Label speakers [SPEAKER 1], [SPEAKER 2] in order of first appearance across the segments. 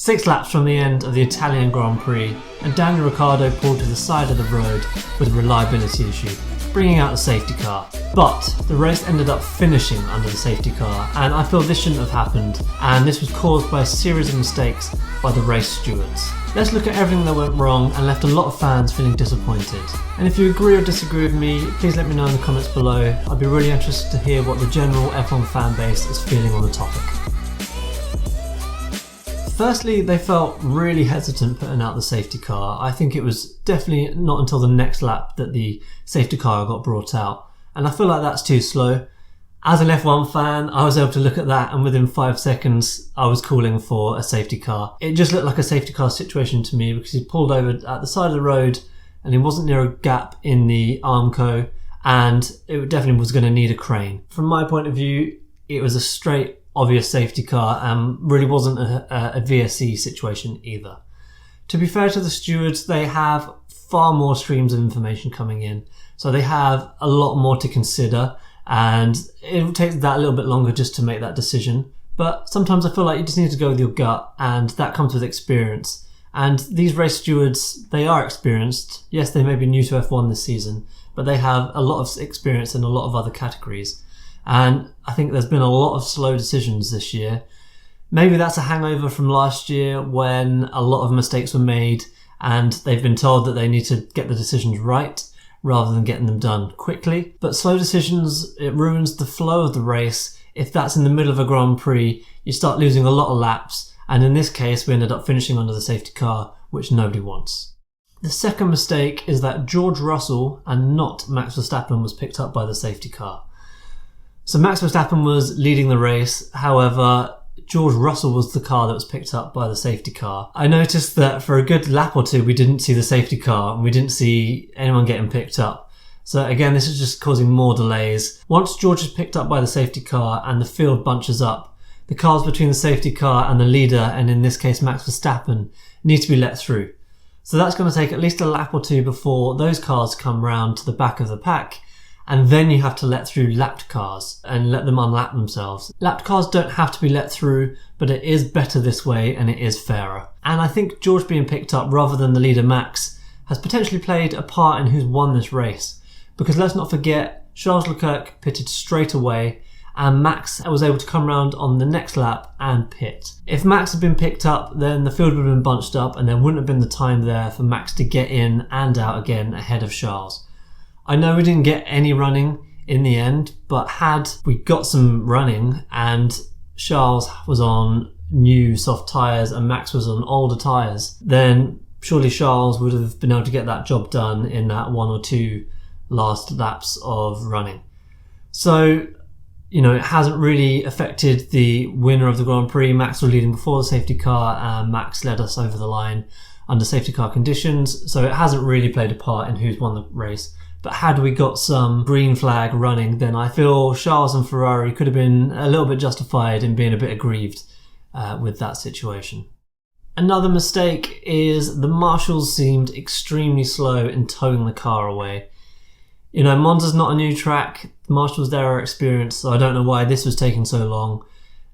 [SPEAKER 1] 6 laps from the end of the Italian Grand Prix, and Daniel Ricciardo pulled to the side of the road with a reliability issue, bringing out the safety car. But the race ended up finishing under the safety car, and I feel this shouldn't have happened, and this was caused by a series of mistakes by the race stewards. Let's look at everything that went wrong and left a lot of fans feeling disappointed. And if you agree or disagree with me, please let me know in the comments below. I'd be really interested to hear what the general F1 fan base is feeling on the topic. Firstly, they felt really hesitant putting out the safety car. I think it was definitely not until the next lap that the safety car got brought out. And I feel like that's too slow. As an F1 fan, I was able to look at that and within 5 seconds, I was calling for a safety car. It just looked like a safety car situation to me because he pulled over at the side of the road and he wasn't near a gap in the Armco, and it definitely was going to need a crane. From my point of view, it was a straight obvious safety car and really wasn't a VSC situation either. To be fair to the stewards, they have far more streams of information coming in, so they have a lot more to consider, and it will take that a little bit longer just to make that decision. But sometimes I feel like you just need to go with your gut, and that comes with experience. And these race stewards, they are experienced. Yes, they may be new to F1 this season, but they have a lot of experience in a lot of other categories. And I think there's been a lot of slow decisions this year. Maybe that's a hangover from last year when a lot of mistakes were made and they've been told that they need to get the decisions right rather than getting them done quickly. But slow decisions, it ruins the flow of the race. If that's in the middle of a Grand Prix, you start losing a lot of laps. And in this case, we ended up finishing under the safety car, which nobody wants. The second mistake is that George Russell and not Max Verstappen was picked up by the safety car. So Max Verstappen was leading the race, however, George Russell was the car that was picked up by the safety car. I noticed that for a good lap or two we didn't see the safety car and we didn't see anyone getting picked up. So again, this is just causing more delays. Once George is picked up by the safety car and the field bunches up, the cars between the safety car and the leader, and in this case Max Verstappen, need to be let through. So that's going to take at least a lap or two before those cars come round to the back of the pack. And then you have to let through lapped cars and let them unlap themselves. Lapped cars don't have to be let through, but it is better this way and it is fairer. And I think George being picked up rather than the leader Max has potentially played a part in who's won this race. Because let's not forget, Charles Leclerc pitted straight away and Max was able to come round on the next lap and pit. If Max had been picked up, then the field would have been bunched up and there wouldn't have been the time there for Max to get in and out again ahead of Charles. I know we didn't get any running in the end, but had we got some running and Charles was on new soft tyres and Max was on older tyres, then surely Charles would have been able to get that job done in that 1 or 2 last laps of running. So, you know, it hasn't really affected the winner of the Grand Prix. Max was leading before the safety car and Max led us over the line under safety car conditions, so it hasn't really played a part in who's won the race. But had we got some green flag running, then I feel Charles and Ferrari could have been a little bit justified in being a bit aggrieved with that situation. Another mistake is the Marshals seemed extremely slow in towing the car away. You know, Monza's not a new track. The Marshals there are experienced, so I don't know why this was taking so long.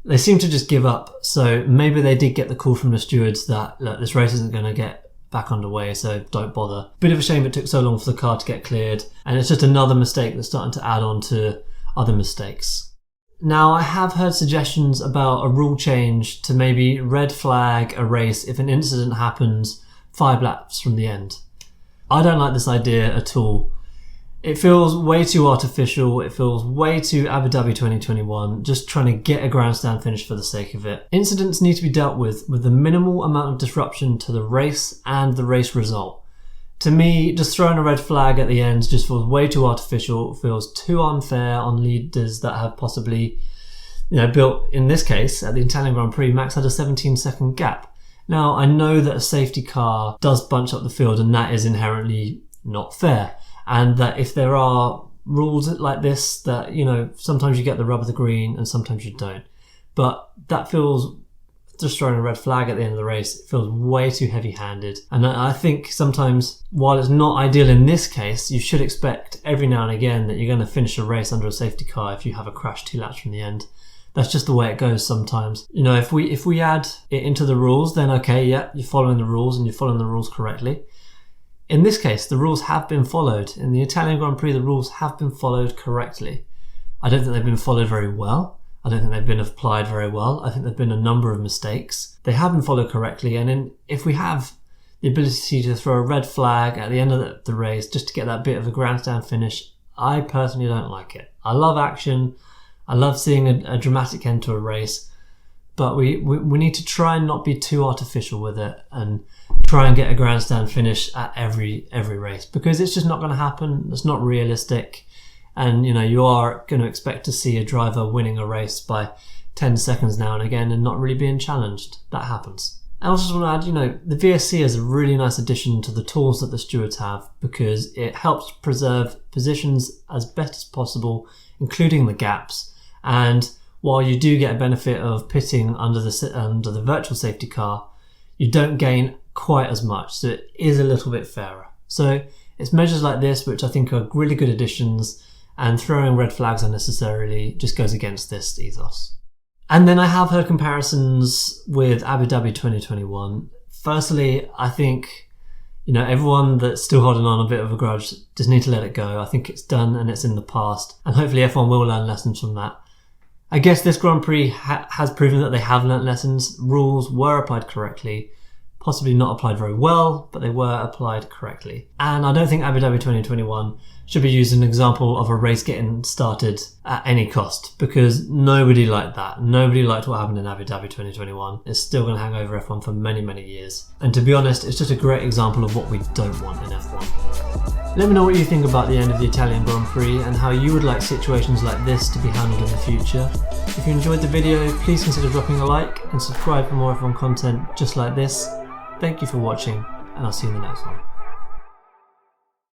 [SPEAKER 1] They seem to just give up, so maybe they did get the call from the stewards that, look, this race isn't going to get back underway, so don't bother. Bit of a shame it took so long for the car to get cleared, and it's just another mistake that's starting to add on to other mistakes. Now, I have heard suggestions about a rule change to maybe red flag a race if an incident happens 5 laps from the end. I don't like this idea at all. It feels way too artificial, it feels way too Abu Dhabi 2021, just trying to get a grandstand finish for the sake of it. Incidents need to be dealt with the minimal amount of disruption to the race and the race result. To me, just throwing a red flag at the end just feels way too artificial, feels too unfair on leaders that have possibly, built, in this case, at the Italian Grand Prix, Max had a 17-second gap. Now, I know that a safety car does bunch up the field and that is inherently not fair. And that if there are rules like this, that, sometimes you get the rub of the green and sometimes you don't. But that feels, just throwing a red flag at the end of the race, it feels way too heavy-handed. And I think sometimes, while it's not ideal in this case, you should expect every now and again that you're going to finish a race under a safety car if you have a crash 2 laps from the end. That's just the way it goes sometimes. You know, if we add it into the rules, then okay, yeah, you're following the rules and you're following the rules correctly. In this case, the rules have been followed. In the Italian Grand Prix, the rules have been followed correctly. I don't think they've been followed very well. I don't think they've been applied very well. I think there have been a number of mistakes. They have been followed correctly, and if we have the ability to throw a red flag at the end of the race just to get that bit of a grandstand finish, I personally don't like it. I love action. I love seeing a dramatic end to a race, but we need to try and not be too artificial with it and try and get a grandstand finish at every race, because it's just not going to happen. It's not realistic. And, you know, you are going to expect to see a driver winning a race by 10 seconds now and again and not really being challenged. That happens. I also just want to add, you know, the VSC is a really nice addition to the tools that the stewards have, because it helps preserve positions as best as possible, including the gaps. And while you do get a benefit of pitting under the virtual safety car, you don't gain quite as much. So it is a little bit fairer. So it's measures like this which I think are really good additions, and throwing red flags unnecessarily just goes against this ethos. And then I have heard comparisons with Abu Dhabi 2021. Firstly, I think, you know, everyone that's still holding on a bit of a grudge just need to let it go. I think it's done and it's in the past, and hopefully F1 will learn lessons from that. I guess this Grand Prix has proven that they have learnt lessons. Rules were applied correctly. Possibly not applied very well, but they were applied correctly. And I don't think Abu Dhabi 2021 should be used as an example of a race getting started at any cost, because nobody liked that. Nobody liked what happened in Abu Dhabi 2021. It's still going to hang over F1 for many, many years. And to be honest, it's just a great example of what we don't want in F1. Let me know what you think about the end of the Italian Grand Prix and how you would like situations like this to be handled in the future. If you enjoyed the video, please consider dropping a like and subscribe for more F1 content just like this. Thank you for watching, and I'll see you in the next one.